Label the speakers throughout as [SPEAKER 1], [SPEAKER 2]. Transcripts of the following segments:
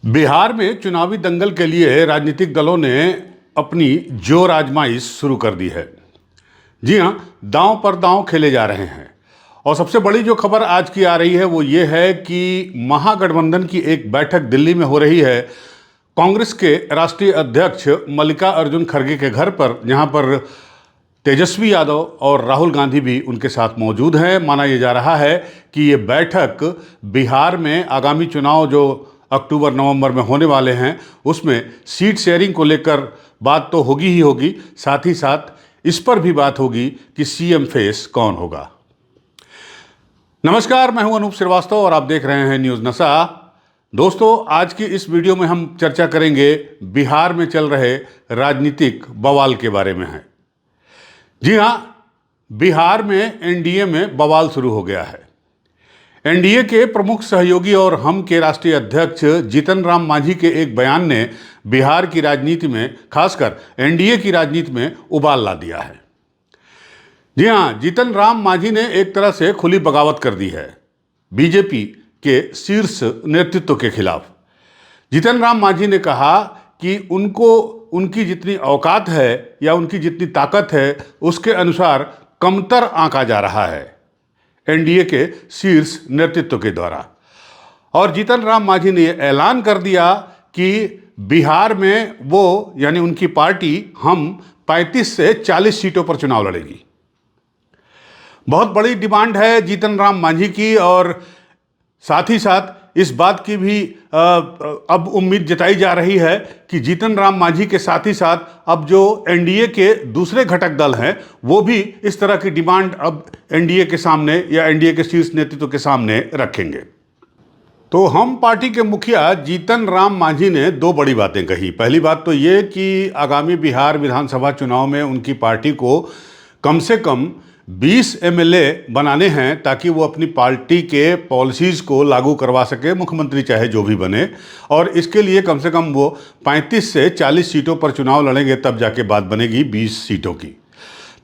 [SPEAKER 1] बिहार में चुनावी दंगल के लिए राजनीतिक दलों ने अपनी जोर आजमाइश शुरू कर दी है। जी हां, दांव पर दांव खेले जा रहे हैं। और सबसे बड़ी जो खबर आज की आ रही है वो ये है कि महागठबंधन की एक बैठक दिल्ली में हो रही है कांग्रेस के राष्ट्रीय अध्यक्ष मल्लिकार्जुन खड़गे के घर पर, जहां पर तेजस्वी यादव और राहुल गांधी भी उनके साथ मौजूद हैं। माना यह जा रहा है कि ये बैठक बिहार में आगामी चुनाव जो अक्टूबर नवंबर में होने वाले हैं उसमें सीट शेयरिंग को लेकर बात तो होगी ही होगी, साथ ही साथ इस पर भी बात होगी कि सीएम फेस कौन होगा। नमस्कार, मैं हूं अनूप श्रीवास्तव और आप देख रहे हैं न्यूज़ नशा। दोस्तों, आज की इस वीडियो में हम चर्चा करेंगे बिहार में चल रहे राजनीतिक बवाल के बारे में है। जी हां, बिहार में एनडीए में बवाल शुरू हो गया है। एनडीए के प्रमुख सहयोगी और हम के राष्ट्रीय अध्यक्ष जीतन राम मांझी के एक बयान ने बिहार की राजनीति में, खासकर एनडीए की राजनीति में उबाल ला दिया है। जी हां, जीतन राम मांझी ने एक तरह से खुली बगावत कर दी है बीजेपी के शीर्ष नेतृत्व के खिलाफ। जीतन राम मांझी ने कहा कि उनको उनकी जितनी औकात है या उनकी जितनी ताकत है उसके अनुसार कमतर आंका जा रहा है एनडीए के शीर्ष नेतृत्व के द्वारा। और जीतन राम मांझी ने ऐलान कर दिया कि बिहार में वो यानी उनकी पार्टी हम 35 से 40 सीटों पर चुनाव लड़ेगी। बहुत बड़ी डिमांड है जीतन राम मांझी की, और साथ ही साथ इस बात की भी अब उम्मीद जताई जा रही है कि जीतन राम मांझी के साथ ही साथ अब जो एनडीए के दूसरे घटक दल हैं वो भी इस तरह की डिमांड अब एनडीए के सामने या एनडीए के शीर्ष नेतृत्व के सामने रखेंगे। तो हम पार्टी के मुखिया जीतन राम मांझी ने दो बड़ी बातें कही। पहली बात तो ये कि आगामी बिहार विधानसभा चुनाव में उनकी पार्टी को कम से कम 20 एमएलए बनाने हैं ताकि वो अपनी पार्टी के पॉलिसीज़ को लागू करवा सके, मुख्यमंत्री चाहे जो भी बने। और इसके लिए कम से कम वो 35 से 40 सीटों पर चुनाव लड़ेंगे, तब जाके बात बनेगी 20 सीटों की।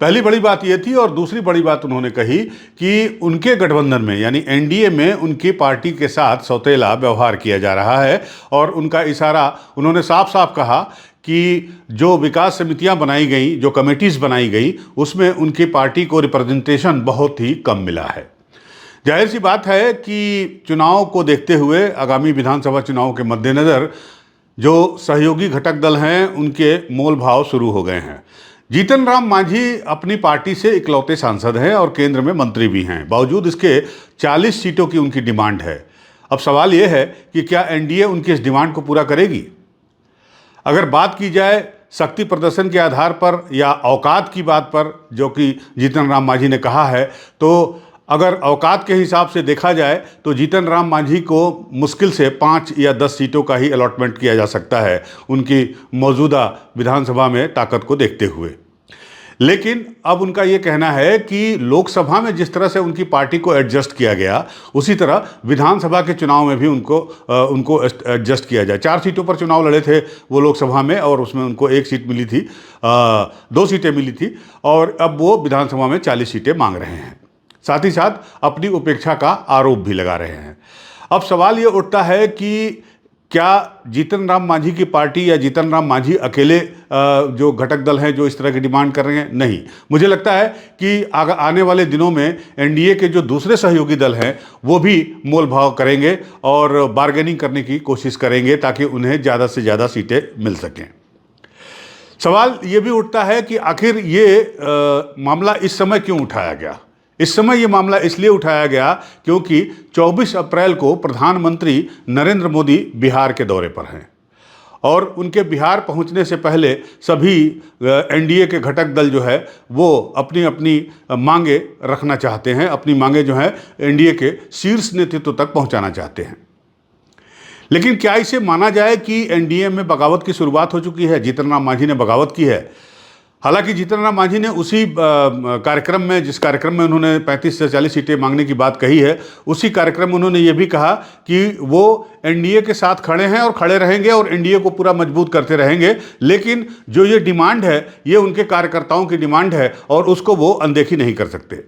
[SPEAKER 1] पहली बड़ी बात ये थी। और दूसरी बड़ी बात उन्होंने कही कि उनके गठबंधन में यानी एनडीए में उनकी पार्टी के साथ सौतेला व्यवहार किया जा रहा है। और उनका इशारा, उन्होंने साफ साफ कहा कि जो विकास समितियां बनाई गई, जो कमेटीज़ बनाई गई, उसमें उनकी पार्टी को रिप्रेजेंटेशन बहुत ही कम मिला है। जाहिर सी बात है कि चुनाव को देखते हुए, आगामी विधानसभा चुनाव के मद्देनज़र जो सहयोगी घटक दल हैं उनके मोल भाव शुरू हो गए हैं। जीतन राम मांझी अपनी पार्टी से इकलौते सांसद हैं और केंद्र में मंत्री भी हैं। बावजूद इसके 40 सीटों की उनकी डिमांड है। अब सवाल यह है कि क्या एनडीए उनकी इस डिमांड को पूरा करेगी? अगर बात की जाए शक्ति प्रदर्शन के आधार पर या औकात की बात पर, जो कि जीतन राम मांझी ने कहा है, तो अगर औकात के हिसाब से देखा जाए तो जीतन राम मांझी को मुश्किल से 5 या 10 सीटों का ही अलॉटमेंट किया जा सकता है उनकी मौजूदा विधानसभा में ताकत को देखते हुए। लेकिन अब उनका ये कहना है कि लोकसभा में जिस तरह से उनकी पार्टी को एडजस्ट किया गया, उसी तरह विधानसभा के चुनाव में भी उनको एडजस्ट किया जाए। 4 सीटों पर चुनाव लड़े थे वो लोकसभा में, और उसमें उनको 1 सीट मिली थी, 2 सीटें मिली थी, और अब वो विधानसभा में 40 सीटें मांग रहे हैं। साथ ही साथ अपनी उपेक्षा का आरोप भी लगा रहे हैं। अब सवाल ये उठता है कि क्या जीतन राम मांझी की पार्टी या जीतन राम मांझी अकेले जो घटक दल हैं जो इस तरह की डिमांड कर रहे हैं? नहीं, मुझे लगता है कि आने वाले दिनों में एनडीए के जो दूसरे सहयोगी दल हैं वो भी मोल भाव करेंगे और बार्गेनिंग करने की कोशिश करेंगे ताकि उन्हें ज़्यादा से ज़्यादा सीटें मिल सकें। सवाल ये भी उठता है कि आखिर ये मामला इस समय क्यों उठाया गया? इस समय ये मामला इसलिए उठाया गया क्योंकि 24 अप्रैल को प्रधानमंत्री नरेंद्र मोदी बिहार के दौरे पर हैं, और उनके बिहार पहुंचने से पहले सभी एनडीए के घटक दल जो है वो अपनी अपनी मांगे रखना चाहते हैं, अपनी मांगे जो है एनडीए के शीर्ष नेतृत्व तक पहुंचाना चाहते हैं। लेकिन क्या इसे माना जाए कि एनडीए में बगावत की शुरुआत हो चुकी है? जीतन राम मांझी ने बगावत की है। हालांकि जीतन राम मांझी ने उसी कार्यक्रम में, जिस कार्यक्रम में उन्होंने 35 से 40 सीटें मांगने की बात कही है, उसी कार्यक्रम में उन्होंने ये भी कहा कि वो एनडीए के साथ खड़े हैं और खड़े रहेंगे और एनडीए को पूरा मजबूत करते रहेंगे, लेकिन जो ये डिमांड है ये उनके कार्यकर्ताओं की डिमांड है और उसको वो अनदेखी नहीं कर सकते।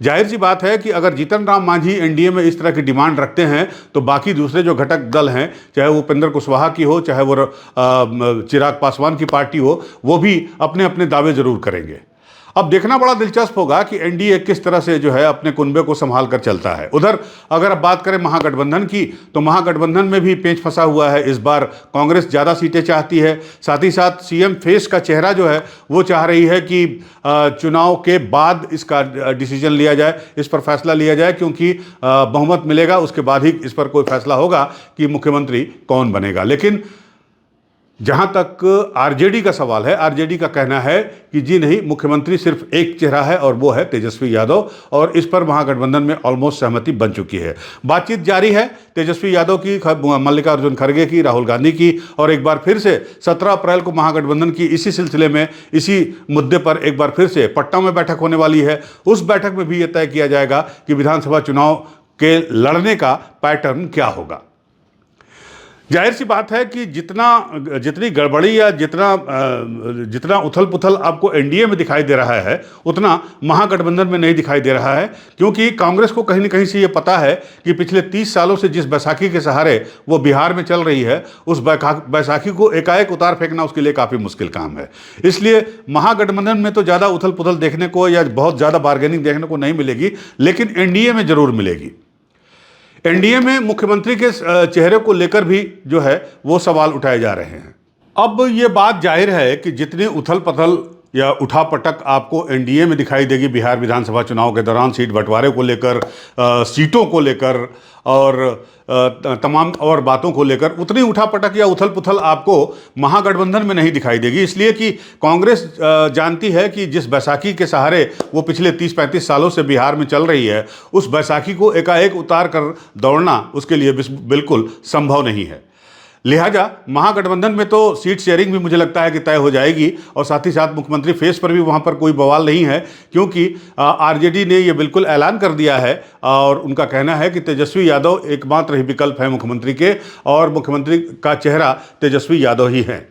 [SPEAKER 1] जाहिर सी बात है कि अगर जीतन राम मांझी एनडीए में इस तरह की डिमांड रखते हैं तो बाकी दूसरे जो घटक दल हैं, चाहे वो उपेंद्र कुशवाहा की हो, चाहे वो चिराग पासवान की पार्टी हो, वो भी अपने अपने दावे जरूर करेंगे। अब देखना बड़ा दिलचस्प होगा कि एनडीए किस तरह से जो है अपने कुनबे को संभाल कर चलता है। उधर अगर अब बात करें महागठबंधन की, तो महागठबंधन में भी पेंच फंसा हुआ है। इस बार कांग्रेस ज़्यादा सीटें चाहती है, साथ ही साथ सीएम फेस का चेहरा जो है वो चाह रही है कि चुनाव के बाद इसका डिसीजन लिया जाए, इस पर फैसला लिया जाए, क्योंकि बहुमत मिलेगा उसके बाद ही इस पर कोई फैसला होगा कि मुख्यमंत्री कौन बनेगा। लेकिन जहां तक आरजेडी का सवाल है, आरजेडी का कहना है कि जी नहीं, मुख्यमंत्री सिर्फ एक चेहरा है और वो है तेजस्वी यादव, और इस पर महागठबंधन में ऑलमोस्ट सहमति बन चुकी है। बातचीत जारी है तेजस्वी यादव की, मल्लिकार्जुन खड़गे की, राहुल गांधी की, और एक बार फिर से 17 अप्रैल को महागठबंधन की इसी सिलसिले में, इसी मुद्दे पर एक बार फिर से पटना में बैठक होने वाली है। उस बैठक में भी यह तय किया जाएगा कि विधानसभा चुनाव के लड़ने का पैटर्न क्या होगा। जाहिर सी बात है कि जितनी गड़बड़ी या जितना उथल पुथल आपको एनडीए में दिखाई दे रहा है, उतना महागठबंधन में नहीं दिखाई दे रहा है, क्योंकि कांग्रेस को कहीं न कहीं से ये पता है कि पिछले 30 सालों से जिस बैसाखी के सहारे वो बिहार में चल रही है, उस बैसाखी को एकाएक उतार फेंकना उसके लिए काफ़ी मुश्किल काम है। इसलिए महागठबंधन में तो ज़्यादा उथल पुथल देखने को या बहुत ज़्यादा बार्गेनिंग देखने को नहीं मिलेगी, लेकिन एनडीए में जरूर मिलेगी। एनडीए में मुख्यमंत्री के चेहरे को लेकर भी जो है वो सवाल उठाए जा रहे हैं। अब ये बात जाहिर है कि जितनी उथल पथल या उठापटक आपको एनडीए में दिखाई देगी बिहार विधानसभा चुनाव के दौरान, सीट बंटवारे को लेकर, सीटों को लेकर और तमाम और बातों को लेकर, उतनी उठापटक या उथल पुथल आपको महागठबंधन में नहीं दिखाई देगी। इसलिए कि कांग्रेस जानती है कि जिस बैसाखी के सहारे वो पिछले 30-35 सालों से बिहार में चल रही है, उस बैसाखी को एकाएक उतार कर दौड़ना उसके लिए बिल्कुल संभव नहीं है। लिहाजा महागठबंधन में तो सीट शेयरिंग भी मुझे लगता है कि तय हो जाएगी, और साथ ही साथ मुख्यमंत्री फेस पर भी वहां पर कोई बवाल नहीं है, क्योंकि आरजेडी ने यह बिल्कुल ऐलान कर दिया है और उनका कहना है कि तेजस्वी यादव एकमात्र ही विकल्प है मुख्यमंत्री के, और मुख्यमंत्री का चेहरा तेजस्वी यादव ही है।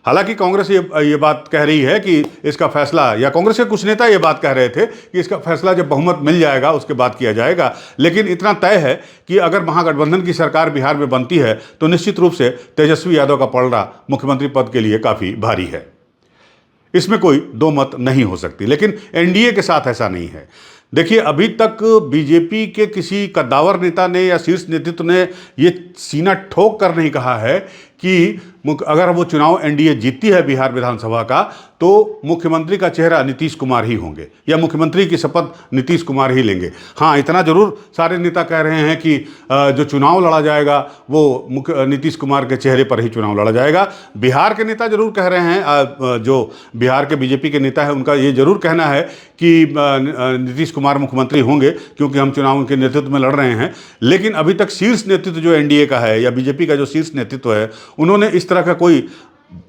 [SPEAKER 1] हालांकि कांग्रेस ये बात कह रही है कि इसका फैसला, या कांग्रेस के कुछ नेता ये बात कह रहे थे कि इसका फैसला जब बहुमत मिल जाएगा उसके बाद किया जाएगा, लेकिन इतना तय है कि अगर महागठबंधन की सरकार बिहार में बनती है तो निश्चित रूप से तेजस्वी यादव का पलड़ा मुख्यमंत्री पद के लिए काफ़ी भारी है, इसमें कोई दो मत नहीं हो सकती। लेकिन एनडीए के साथ ऐसा नहीं है। देखिए, अभी तक बीजेपी के किसी कद्दावर नेता ने या शीर्ष नेतृत्व ने ये सीना ठोक कर नहीं कहा है कि अगर वो चुनाव एनडीए जीतती है बिहार विधानसभा का, तो मुख्यमंत्री का चेहरा नीतीश कुमार ही होंगे या मुख्यमंत्री की शपथ नीतीश कुमार ही लेंगे। हाँ, इतना जरूर सारे नेता कह रहे हैं कि जो चुनाव लड़ा जाएगा वो नीतीश कुमार के चेहरे पर ही चुनाव लड़ा जाएगा। बिहार के नेता जरूर कह रहे हैं, जो बिहार के बीजेपी के नेता है उनका ये जरूर कहना है कि नीतीश कुमार मुख्यमंत्री होंगे, क्योंकि हम चुनाव के नेतृत्व में लड़ रहे हैं। लेकिन अभी तक शीर्ष नेतृत्व जो एनडीए का है या बीजेपी का जो शीर्ष नेतृत्व है, उन्होंने इस तरह का कोई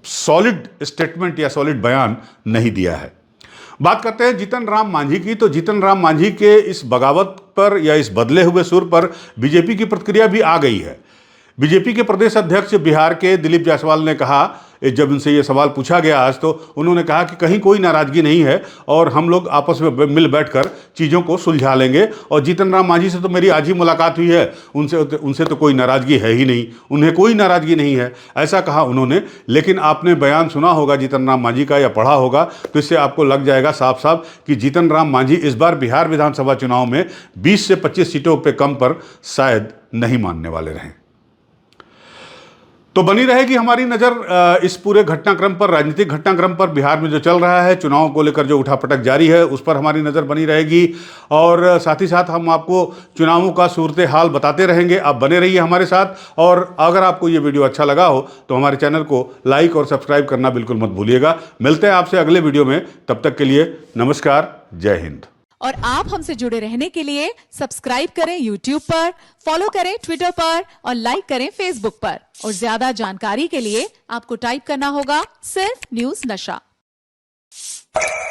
[SPEAKER 1] सॉलिड स्टेटमेंट या सॉलिड बयान नहीं दिया है। बात करते हैं जीतन राम मांझी की, तो जीतन राम मांझी के इस बगावत पर या इस बदले हुए सुर पर बीजेपी की प्रतिक्रिया भी आ गई है। बीजेपी के प्रदेश अध्यक्ष बिहार के दिलीप जायसवाल ने कहा, जब उनसे ये सवाल पूछा गया आज, तो उन्होंने कहा कि कहीं कोई नाराज़गी नहीं है और हम लोग आपस में मिल बैठकर चीज़ों को सुलझा लेंगे, और जीतन राम मांझी से तो मेरी आज ही मुलाकात हुई है, उनसे तो कोई नाराज़गी है ही नहीं, उन्हें कोई नाराज़गी नहीं है, ऐसा कहा उन्होंने। लेकिन आपने बयान सुना होगा जीतन राम मांझी का या पढ़ा होगा, तो इससे आपको लग जाएगा साफ साफ कि जीतन राम मांझी इस बार बिहार विधानसभा चुनाव में 20 से 25 सीटों पर कम पर शायद नहीं मानने वाले रहें। तो बनी रहेगी हमारी नज़र इस पूरे घटनाक्रम पर, राजनीतिक घटनाक्रम पर। बिहार में जो चल रहा है, चुनाव को लेकर जो उठापटक जारी है, उस पर हमारी नज़र बनी रहेगी, और साथ ही साथ हम आपको चुनावों का सूरत हाल बताते रहेंगे। आप बने रहिए हमारे साथ, और अगर आपको ये वीडियो अच्छा लगा हो तो हमारे चैनल को लाइक और सब्सक्राइब करना बिल्कुल मत भूलिएगा। मिलते हैं आपसे अगले वीडियो में, तब तक के लिए नमस्कार, जय हिंद।
[SPEAKER 2] और आप हमसे जुड़े रहने के लिए सब्सक्राइब करें YouTube पर, फॉलो करें Twitter पर और लाइक करें Facebook पर। और ज्यादा जानकारी के लिए आपको टाइप करना होगा सिर्फ न्यूज़ नशा।
[SPEAKER 1] है।